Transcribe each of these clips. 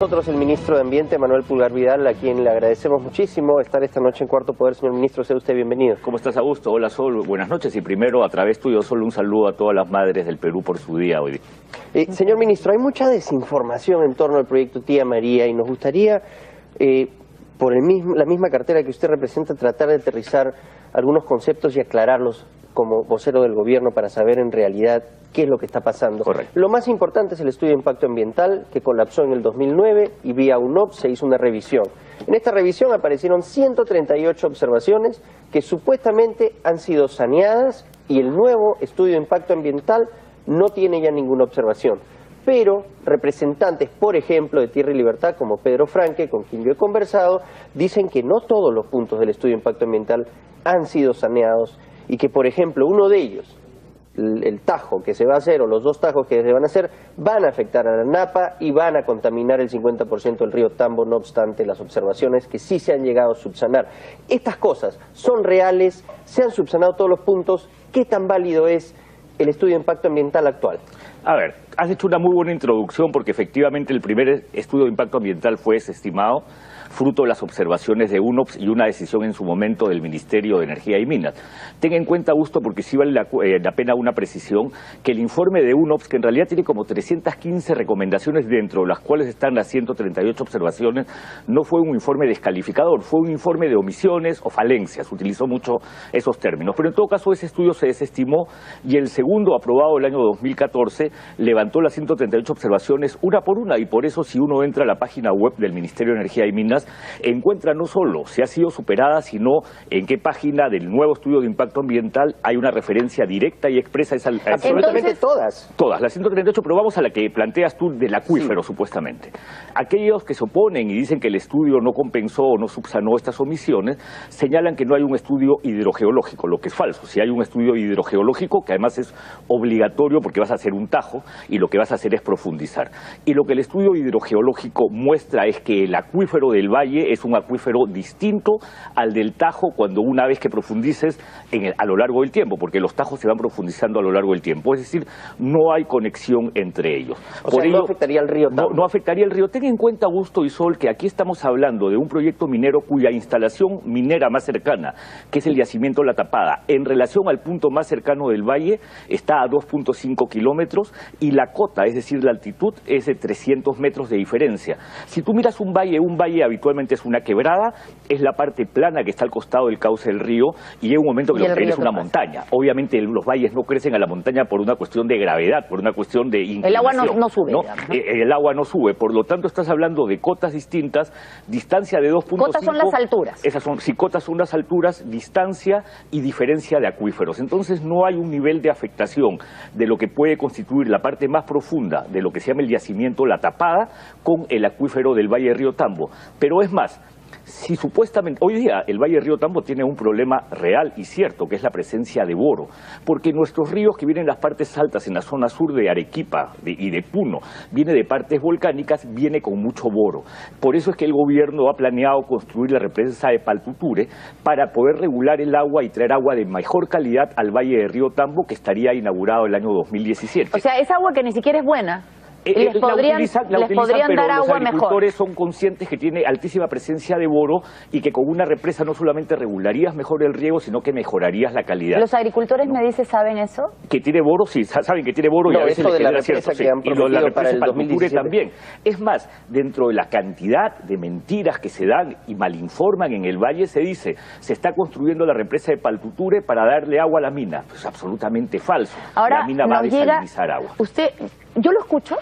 nosotros el ministro de Ambiente, Manuel Pulgar Vidal, a quien le agradecemos muchísimo estar esta noche en Cuarto Poder. Señor ministro, sea usted bienvenido. ¿Cómo estás, Augusto? Hola, Sol. Buenas noches. Y primero, a través tuyo, Sol, un saludo a todas las madres del Perú por su día hoy. Señor ministro, hay mucha desinformación en torno al proyecto Tía María y nos gustaría, por la misma cartera que usted representa, tratar de aterrizar algunos conceptos y aclararlos como vocero del gobierno para saber en realidad qué es lo que está pasando. Correcto. Lo más importante es el estudio de impacto ambiental que colapsó en el 2009 y vía UNOPS se hizo una revisión. En esta revisión aparecieron 138 observaciones que supuestamente han sido saneadas y el nuevo estudio de impacto ambiental no tiene ya ninguna observación. Pero representantes, por ejemplo, de Tierra y Libertad, como Pedro Franque, con quien yo he conversado, dicen que no todos los puntos del estudio de impacto ambiental han sido saneados y que, por ejemplo, uno de ellos, el tajo que se va a hacer o los dos tajos que se van a hacer, van a afectar a la Napa y van a contaminar el 50% del río Tambo, no obstante las observaciones que sí se han llegado a subsanar. Estas cosas son reales, se han subsanado todos los puntos. ¿Qué tan válido es el estudio de impacto ambiental actual? A ver, has hecho una muy buena introducción porque efectivamente el primer estudio de impacto ambiental fue desestimado, fruto de las observaciones de UNOPS y una decisión en su momento del Ministerio de Energía y Minas. Ten en cuenta, Augusto, porque sí vale la pena una precisión, que el informe de UNOPS, que en realidad tiene como 315 recomendaciones dentro de las cuales están las 138 observaciones, no fue un informe descalificador, fue un informe de omisiones o falencias, utilizó mucho esos términos. Pero en todo caso ese estudio se desestimó y el segundo, aprobado el año 2014, levantó las 138 observaciones una por una y por eso si uno entra a la página web del Ministerio de Energía y Minas, encuentra no solo si ha sido superada, sino en qué página del nuevo estudio de impacto ambiental hay una referencia directa y expresa a esa... Absolutamente todas. Todas, las 138, pero vamos a la que planteas tú del acuífero, sí. Supuestamente. Aquellos que se oponen y dicen que el estudio no compensó o no subsanó estas omisiones, señalan que no hay un estudio hidrogeológico, lo que es falso. Si hay un estudio hidrogeológico, que además es obligatorio porque vas a hacer un tajo y lo que vas a hacer es profundizar. Y lo que el estudio hidrogeológico muestra es que el acuífero del valle es un acuífero distinto al del Tajo cuando una vez que profundices a lo largo del tiempo, porque los tajos se van profundizando a lo largo del tiempo, es decir, no hay conexión entre ellos. Por ello, no afectaría al río Tambo. No afectaría el río. Ten en cuenta, Augusto y Sol, que aquí estamos hablando de un proyecto minero cuya instalación minera más cercana, que es el yacimiento La Tapada, en relación al punto más cercano del valle, está a 2.5 kilómetros y la cota, es decir, la altitud, es de 300 metros de diferencia. Si tú miras un valle habitualmente es una quebrada, es la parte plana que está al costado del cauce del río y llega un momento que lo que hay es una montaña. Obviamente los valles no crecen a la montaña por una cuestión de gravedad, por una cuestión de inclinación. El agua no sube, ¿no? Digamos, ¿no? El agua no sube, por lo tanto estás hablando de cotas distintas, distancia de 2.5... Cotas son las alturas. Esas son, si cotas son las alturas, distancia y diferencia de acuíferos. Entonces no hay un nivel de afectación de lo que puede constituir la parte más profunda de lo que se llama el yacimiento La Tapada con el acuífero del Valle Río Tambo. Pero es más, si supuestamente, hoy día el Valle Río Tambo tiene un problema real y cierto, que es la presencia de boro, porque nuestros ríos que vienen de las partes altas en la zona sur de Arequipa y de Puno, viene de partes volcánicas, viene con mucho boro. Por eso es que el gobierno ha planeado construir la represa de Paltuture para poder regular el agua y traer agua de mejor calidad al Valle de Río Tambo, que estaría inaugurado el año 2017. O sea, esa agua que ni siquiera es buena. Les podrían dar agua mejor. Los agricultores son conscientes que tiene altísima presencia de boro y que con una represa no solamente regularías mejor el riego, sino que mejorarías la calidad. ¿Los agricultores, me dice, saben eso? Que tiene boro, sí, saben que tiene boro y a veces les genera cierto, sí. Y lo de la represa para el 2017 también. Es más, dentro de la cantidad de mentiras que se dan y malinforman en el valle, se dice, se está construyendo la represa de Paltuture para darle agua a la mina. Pues absolutamente falso. Ahora, la mina va a desalinizar agua. Usted, yo lo escucho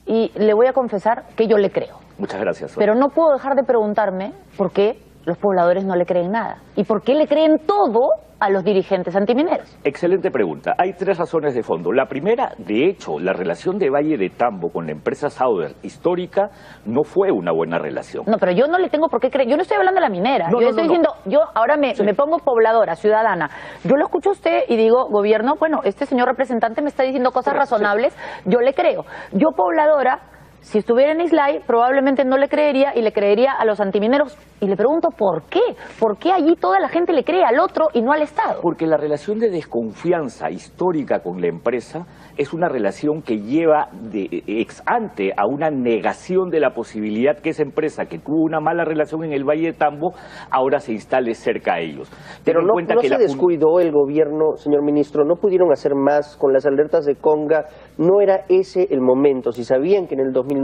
y le voy a confesar que yo le creo. Muchas gracias, Sol. Pero no puedo dejar de preguntarme por qué los pobladores no le creen nada. ¿Y por qué le creen todo a los dirigentes antimineros? Excelente pregunta. Hay tres razones de fondo. La primera, de hecho, la relación de Valle de Tambo con la empresa Sauder histórica no fue una buena relación. No, pero yo no le tengo por qué creer. Yo no estoy hablando de la minera. Yo estoy diciendo, yo ahora me pongo pobladora, ciudadana. Yo lo escucho a usted y digo, gobierno, bueno, este señor representante me está diciendo cosas razonables, yo le creo. Yo pobladora Si estuviera en Islay, probablemente no le creería y le creería a los antimineros. Y le pregunto, ¿por qué? ¿Por qué allí toda la gente le cree al otro y no al Estado? Porque la relación de desconfianza histórica con la empresa es una relación que lleva de ex ante a una negación de la posibilidad que esa empresa, que tuvo una mala relación en el Valle de Tambo, ahora se instale cerca a ellos. Pero no se descuidó el gobierno, señor ministro, no pudieron hacer más con las alertas de Conga, no era ese el momento. Si sabían que en el 2009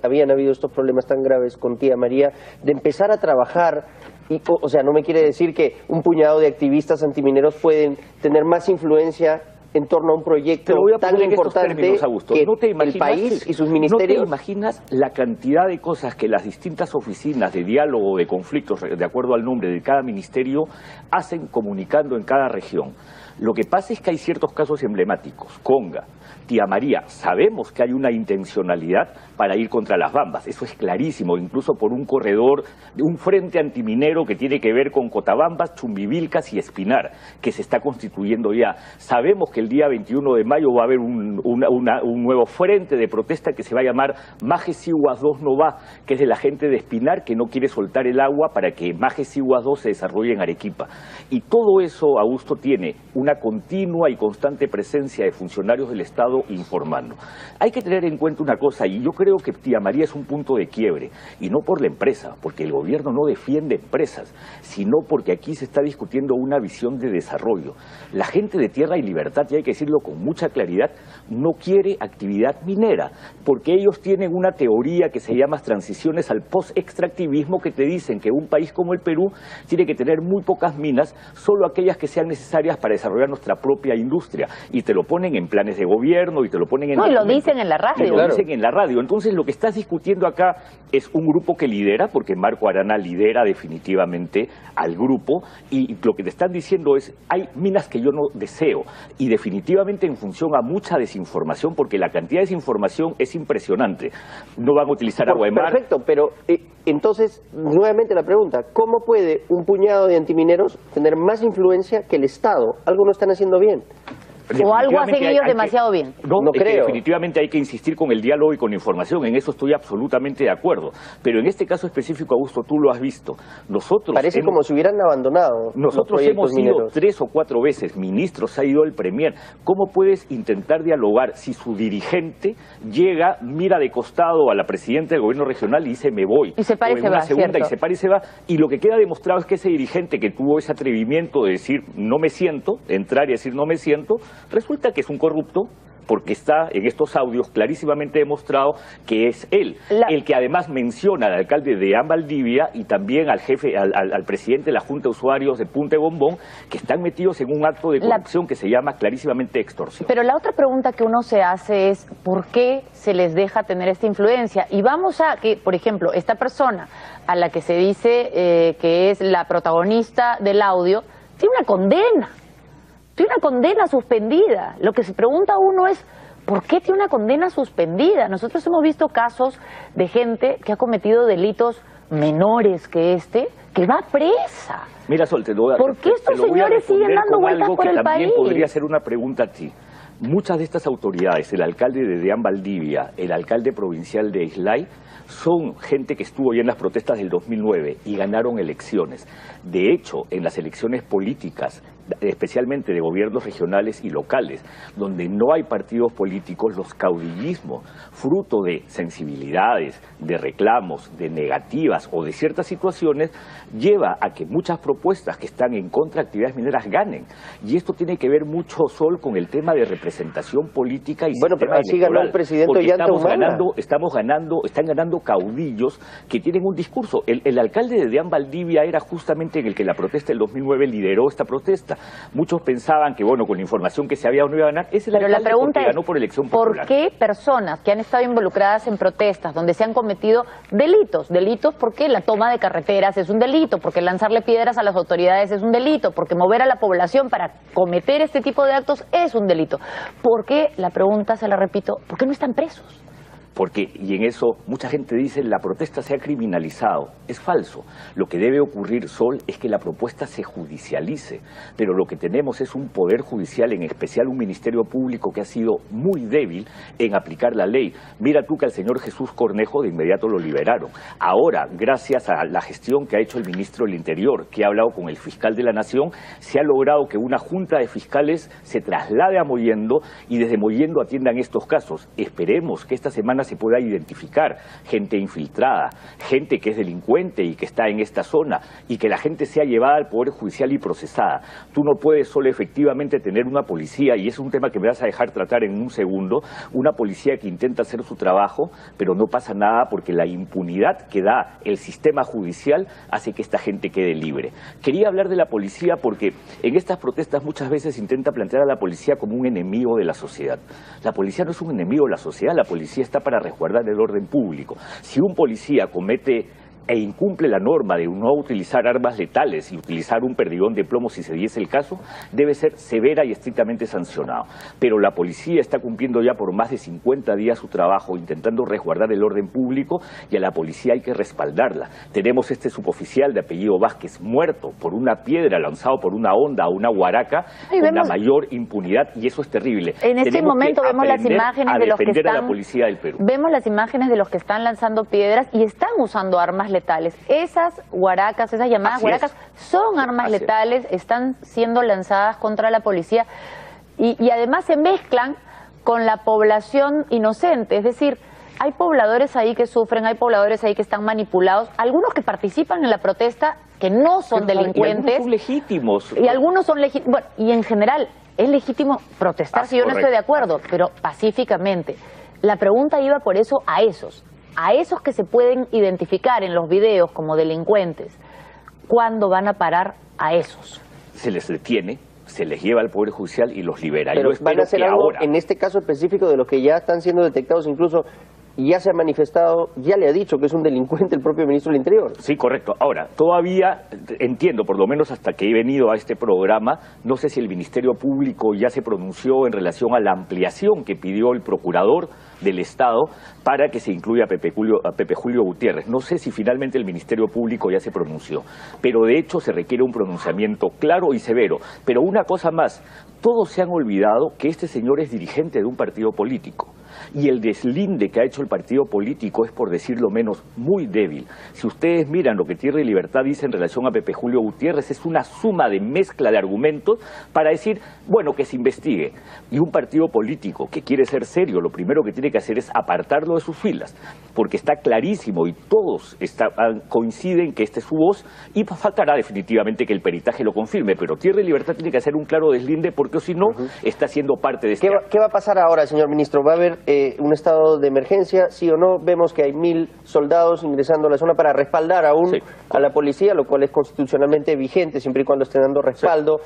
habían habido estos problemas tan graves con Tía María, de empezar a trabajar, o sea, no me quiere decir que un puñado de activistas antimineros pueden tener más influencia en torno a un proyecto tan importante que el país y sus ministerios. ¿No te imaginas la cantidad de cosas que las distintas oficinas de diálogo o de conflictos, de acuerdo al nombre de cada ministerio, hacen comunicando en cada región? Lo que pasa es que hay ciertos casos emblemáticos. Conga, Tía María, sabemos que hay una intencionalidad para ir contra las Bambas, eso es clarísimo, incluso por un corredor de un frente antiminero que tiene que ver con Cotabambas, Chumbivilcas y Espinar, que se está constituyendo ya. Sabemos que el día 21 de mayo va a haber un nuevo frente de protesta que se va a llamar Majes Iguas 2 no va, que es de la gente de Espinar que no quiere soltar el agua para que Majes Iguas 2 se desarrolle en Arequipa. Y todo eso, Augusto, tiene una continua y constante presencia de funcionarios del Estado informando. Hay que tener en cuenta una cosa, y yo creo que Tía María es un punto de quiebre, y no por la empresa, porque el gobierno no defiende empresas, sino porque aquí se está discutiendo una visión de desarrollo. La gente de Tierra y Libertad, y hay que decirlo con mucha claridad, no quiere actividad minera, porque ellos tienen una teoría que se llama transiciones al post-extractivismo, que te dicen que un país como el Perú tiene que tener muy pocas minas, solo aquellas que sean necesarias para desarrollar nuestra propia industria, y te lo ponen en planes de gobierno y te lo ponen en... No, y lo dicen en la radio. Y lo dicen en la radio. Entonces lo que estás discutiendo acá es un grupo que lidera, porque Marco Arana lidera definitivamente al grupo, y lo que te están diciendo es, hay minas que yo no deseo, y definitivamente en función a mucha desinformación, porque la cantidad de desinformación es impresionante. No van a utilizar agua de mar. Perfecto, pero entonces, nuevamente la pregunta, ¿cómo puede un puñado de antimineros tener más influencia que el Estado? Algo no están haciendo bien. O algo hacen ellos demasiado bien. No creo. Definitivamente hay que insistir con el diálogo y con la información, en eso estoy absolutamente de acuerdo. Pero en este caso específico, Augusto, tú lo has visto. Parece como si hubieran abandonado. Nosotros hemos ido 3 o 4 veces, ministros, ha ido el Premier. ¿Cómo puedes intentar dialogar si su dirigente llega, mira de costado a la presidenta del gobierno regional y dice me voy? Y se para y se va, segunda, y se para y se va. Y lo que queda demostrado es que ese dirigente que tuvo ese atrevimiento de decir no me siento, entrar y decir no me siento, resulta que es un corrupto, porque está en estos audios clarísimamente demostrado que es él, el que además menciona al alcalde de Valdivia y también al jefe, al presidente de la Junta de Usuarios de Punta de Bombón, que están metidos en un acto de corrupción que se llama clarísimamente extorsión. Pero la otra pregunta que uno se hace es, ¿por qué se les deja tener esta influencia? Y vamos a que, por ejemplo, esta persona a la que se dice que es la protagonista del audio, tiene una condena. Tiene una condena suspendida. Lo que se pregunta uno es, ¿por qué tiene una condena suspendida? Nosotros hemos visto casos de gente que ha cometido delitos menores que este, que va presa. Mira, Sol, ¿por qué estos señores siguen dando vueltas por el país? También podría ser una pregunta a ti. Muchas de estas autoridades, el alcalde de Deán Valdivia, el alcalde provincial de Islay, son gente que estuvo ya en las protestas del 2009 y ganaron elecciones. De hecho, en las elecciones políticas, especialmente de gobiernos regionales y locales, donde no hay partidos políticos, los caudillismos, fruto de sensibilidades, de reclamos, de negativas o de ciertas situaciones, lleva a que muchas propuestas que están en contra de actividades mineras ganen. Y esto tiene que ver mucho, Sol, con el tema de representación política y bueno, pero así ganó el presidente están ganando caudillos que tienen un discurso. El alcalde de Deán Valdivia era justamente en el que la protesta del 2009 lideró esta protesta. Muchos pensaban que, bueno, con la información que se había no iba a ganar. Es el alcalde porque ganó por elección popular. ¿Por qué personas que han estado involucradas en protestas donde se han cometido delitos? Delitos porque la toma de carreteras es un delito, porque lanzarle piedras a las autoridades es un delito, porque mover a la población para cometer este tipo de actos es un delito. ¿Por qué? La pregunta, se la repito, ¿por qué no están presos? Porque, y en eso mucha gente dice, la protesta se ha criminalizado. Es falso. Lo que debe ocurrir, Sol, es que la propuesta se judicialice. Pero lo que tenemos es un poder judicial, en especial un ministerio público que ha sido muy débil en aplicar la ley. Mira tú que al señor Jesús Cornejo de inmediato lo liberaron. Ahora, gracias a la gestión que ha hecho el ministro del Interior, que ha hablado con el fiscal de la Nación, se ha logrado que una junta de fiscales se traslade a Mollendo y desde Mollendo atiendan estos casos. Esperemos que esta semana se pueda identificar gente infiltrada, gente que es delincuente y que está en esta zona, y que la gente sea llevada al Poder Judicial y procesada. Tú no puedes solo efectivamente tener una policía, y es un tema que me vas a dejar tratar en un segundo, una policía que intenta hacer su trabajo, pero no pasa nada porque la impunidad que da el sistema judicial hace que esta gente quede libre. Quería hablar de la policía porque en estas protestas muchas veces intenta plantear a la policía como un enemigo de la sociedad. La policía no es un enemigo de la sociedad, la policía está para resguardar el orden público. Si un policía comete e incumple la norma de no utilizar armas letales y utilizar un perdigón de plomo si se diese el caso, debe ser severa y estrictamente sancionado. Pero la policía está cumpliendo ya por más de 50 días su trabajo intentando resguardar el orden público, y a la policía hay que respaldarla. Tenemos este suboficial de apellido Vázquez muerto por una piedra lanzado por una onda a una huaraca con la mayor impunidad, y eso es terrible. En este momento vemos las imágenes de los que están, a la policía del Perú. Vemos las imágenes de los que están lanzando piedras y están usando armas letales. Esas huaracas, esas llamadas huaracas, son armas letales, están siendo lanzadas contra la policía y además se mezclan con la población inocente. Es decir, hay pobladores ahí que sufren, hay pobladores ahí que están manipulados, algunos que participan en la protesta que no son delincuentes. Y algunos son legítimos. Y algunos son legítimos. Bueno, y en general es legítimo protestar si yo no estoy de acuerdo, pero pacíficamente. La pregunta iba por eso a esos que se pueden identificar en los videos como delincuentes. ¿Cuándo van a parar a esos? Se les detiene, se les lleva al Poder Judicial y los libera. Pero van a hacer algo ahora, en este caso específico de los que ya están siendo detectados, incluso ya se ha manifestado, ya le ha dicho que es un delincuente el propio ministro del Interior. Sí, correcto. Ahora, todavía entiendo, por lo menos hasta que he venido a este programa, no sé si el Ministerio Público ya se pronunció en relación a la ampliación que pidió el Procurador del Estado para que se incluya a Pepe Julio Gutiérrez. No sé si finalmente el Ministerio Público ya se pronunció, pero de hecho se requiere un pronunciamiento claro y severo. Pero una cosa más, todos se han olvidado que este señor es dirigente de un partido político. Y el deslinde que ha hecho el partido político es, por decirlo menos, muy débil. Si ustedes miran lo que Tierra y Libertad dice en relación a Pepe Julio Gutiérrez, es una suma de mezcla de argumentos para decir, bueno, que se investigue. Y un partido político que quiere ser serio, lo primero que tiene que hacer es apartarlo de sus filas, porque está clarísimo y todos coinciden que esta es su voz, y faltará definitivamente que el peritaje lo confirme, pero Tierra y Libertad tiene que hacer un claro deslinde, porque si no, está siendo parte de este acto. ¿Qué va a pasar ahora, señor ministro? ¿Va a haber un estado de emergencia, sí o no? Vemos que hay 1000 soldados ingresando a la zona para respaldar aún a la policía, lo cual es constitucionalmente vigente, siempre y cuando estén dando respaldo,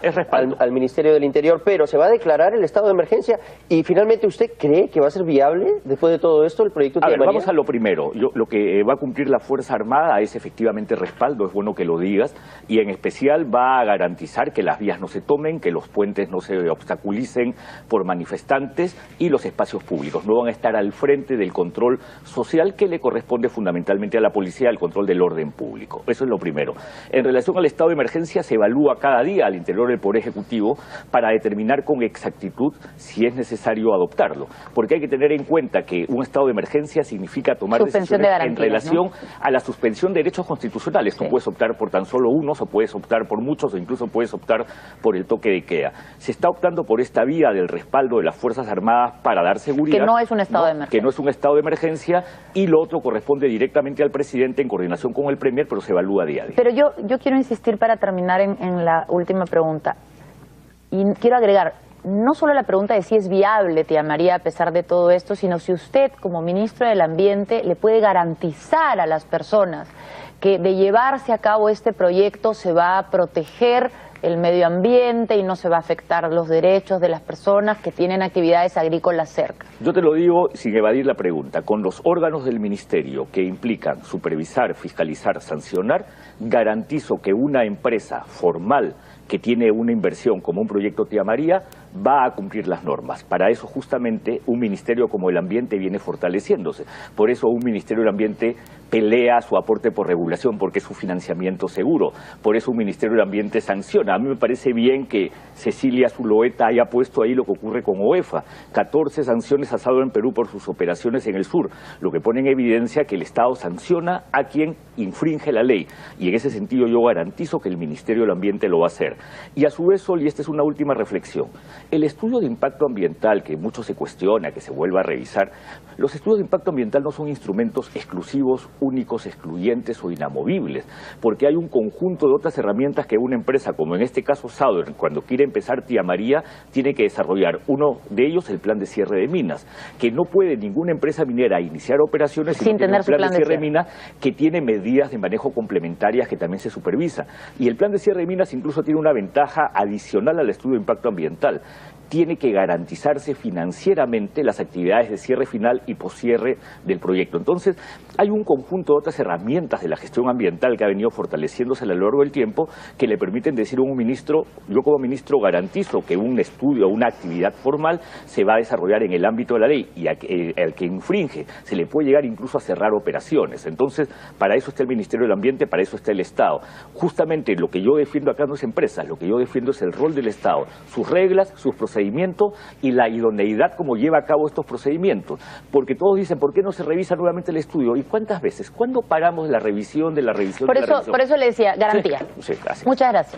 al Ministerio del Interior, pero ¿se va a declarar el estado de emergencia? Y finalmente, ¿usted cree que va a ser viable, después de todo esto, el proyecto Tía María? Vamos a lo primero. Lo que va a cumplir la Fuerza Armada es efectivamente respaldo, es bueno que lo digas, y en especial va a garantizar que las vías no se tomen, que los puentes no se obstaculicen por manifestantes y los espacios públicos. No van a estar al frente del control social que le corresponde fundamentalmente a la policía, el control del orden público. Eso es lo primero. En relación al estado de emergencia, se evalúa cada día al interior del Poder Ejecutivo para determinar con exactitud si es necesario adoptarlo. Porque hay que tener en cuenta que un estado de emergencia significa tomar decisiones en relación a la suspensión de derechos constitucionales. Tú puedes optar por tan solo unos, o puedes optar por muchos, o incluso puedes optar por el toque de queda. Se está optando por esta vía del respaldo de las Fuerzas Armadas para dar seguridad. Que no es un estado de emergencia. Que no es un estado de emergencia, y lo otro corresponde directamente al presidente en coordinación con el Premier, pero se evalúa día a día. Pero yo quiero insistir para terminar en la última pregunta. Y quiero agregar, no solo la pregunta de si es viable, Tía María, a pesar de todo esto, sino si usted, como ministro del Ambiente, le puede garantizar a las personas que de llevarse a cabo este proyecto se va a proteger el medio ambiente y no se va a afectar los derechos de las personas que tienen actividades agrícolas cerca. Yo te lo digo sin evadir la pregunta. Con los órganos del Ministerio que implican supervisar, fiscalizar, sancionar, garantizo que una empresa formal que tiene una inversión como un proyecto Tía María va a cumplir las normas. Para eso justamente un ministerio como el Ambiente viene fortaleciéndose. Por eso un Ministerio del Ambiente pelea su aporte por regulación, porque es su financiamiento seguro. Por eso un Ministerio del Ambiente sanciona. A mí me parece bien que Cecilia Zuloeta haya puesto ahí lo que ocurre con OEFA. 14 sanciones ha dado en Perú por sus operaciones en el sur, lo que pone en evidencia que el Estado sanciona a quien infringe la ley. Y en ese sentido yo garantizo que el Ministerio del Ambiente lo va a hacer. Y a su vez, Sol, y esta es una última reflexión, el estudio de impacto ambiental, que mucho se cuestiona, que se vuelva a revisar, los estudios de impacto ambiental no son instrumentos exclusivos, únicos, excluyentes o inamovibles, porque hay un conjunto de otras herramientas que una empresa, como en este caso Southern, cuando quiere empezar Tía María, tiene que desarrollar. Uno de ellos, el plan de cierre de minas, que no puede ninguna empresa minera iniciar operaciones sin tener su plan de cierre de minas que tiene medidas de manejo complementarias que también se supervisa. Y el plan de cierre de minas incluso tiene una ventaja adicional al estudio de impacto ambiental. Tiene que garantizarse financieramente las actividades de cierre final y poscierre del proyecto. Entonces, hay un conjunto de otras herramientas de la gestión ambiental que ha venido fortaleciéndose a lo largo del tiempo que le permiten decir a un ministro, yo como ministro garantizo que un estudio o una actividad formal se va a desarrollar en el ámbito de la ley y al que infringe se le puede llegar incluso a cerrar operaciones. Entonces, para eso está el Ministerio del Ambiente, para eso está el Estado. Justamente lo que yo defiendo acá no es empresas, lo que yo defiendo es el rol del Estado, sus reglas, sus procedimientos y la idoneidad como lleva a cabo estos procedimientos. Porque todos dicen, ¿por qué no se revisa nuevamente el estudio? ¿Y cuántas veces? ¿Cuándo paramos la revisión de la revisión? Por eso le decía, garantía. Sí, gracias. Muchas gracias.